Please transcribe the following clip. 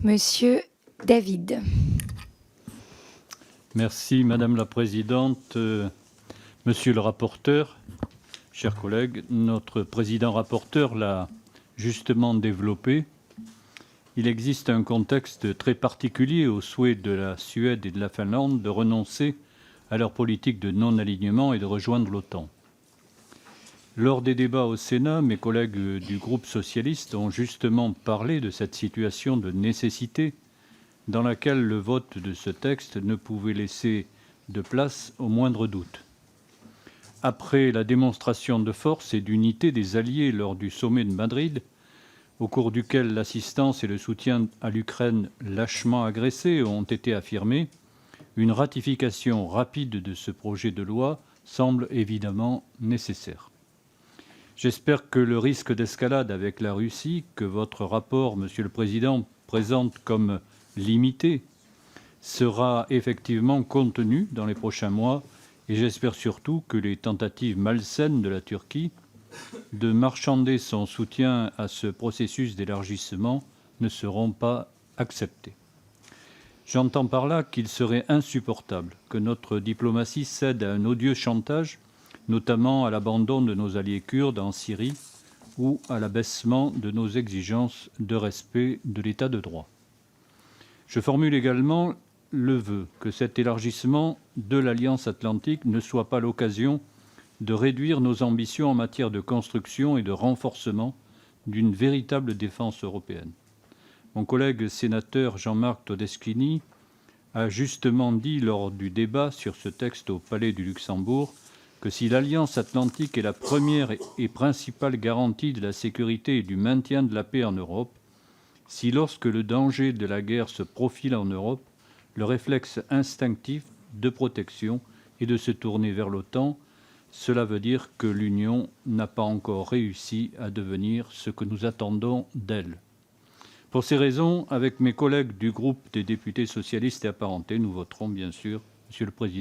Monsieur David. Merci Madame la Présidente, Monsieur le rapporteur, chers collègues. Notre président rapporteur l'a justement développé. Il existe un contexte très particulier au souhait de la Suède et de la Finlande de renoncer à leur politique de non-alignement et de rejoindre l'OTAN. Lors des débats au Sénat, mes collègues du groupe socialiste ont justement parlé de cette situation de nécessité dans laquelle le vote de ce texte ne pouvait laisser de place au moindre doute. Après la démonstration de force et d'unité des alliés lors du sommet de Madrid, au cours duquel l'assistance et le soutien à l'Ukraine lâchement agressée ont été affirmés, une ratification rapide de ce projet de loi semble évidemment nécessaire. J'espère que le risque d'escalade avec la Russie, que votre rapport, Monsieur le Président, présente comme limité, sera effectivement contenu dans les prochains mois, et j'espère surtout que les tentatives malsaines de la Turquie de marchander son soutien à ce processus d'élargissement ne seront pas acceptées. J'entends par là qu'il serait insupportable que notre diplomatie cède à un odieux chantage, notamment à l'abandon de nos alliés kurdes en Syrie ou à l'abaissement de nos exigences de respect de l'état de droit. Je formule également le vœu que cet élargissement de l'Alliance atlantique ne soit pas l'occasion de réduire nos ambitions en matière de construction et de renforcement d'une véritable défense européenne. Mon collègue sénateur Jean-Marc Todeschini a justement dit lors du débat sur ce texte au Palais du Luxembourg que si l'Alliance atlantique est la première et principale garantie de la sécurité et du maintien de la paix en Europe, si lorsque le danger de la guerre se profile en Europe, le réflexe instinctif de protection est de se tourner vers l'OTAN, cela veut dire que l'Union n'a pas encore réussi à devenir ce que nous attendons d'elle. Pour ces raisons, avec mes collègues du groupe des députés socialistes et apparentés, nous voterons bien sûr, Monsieur le Président,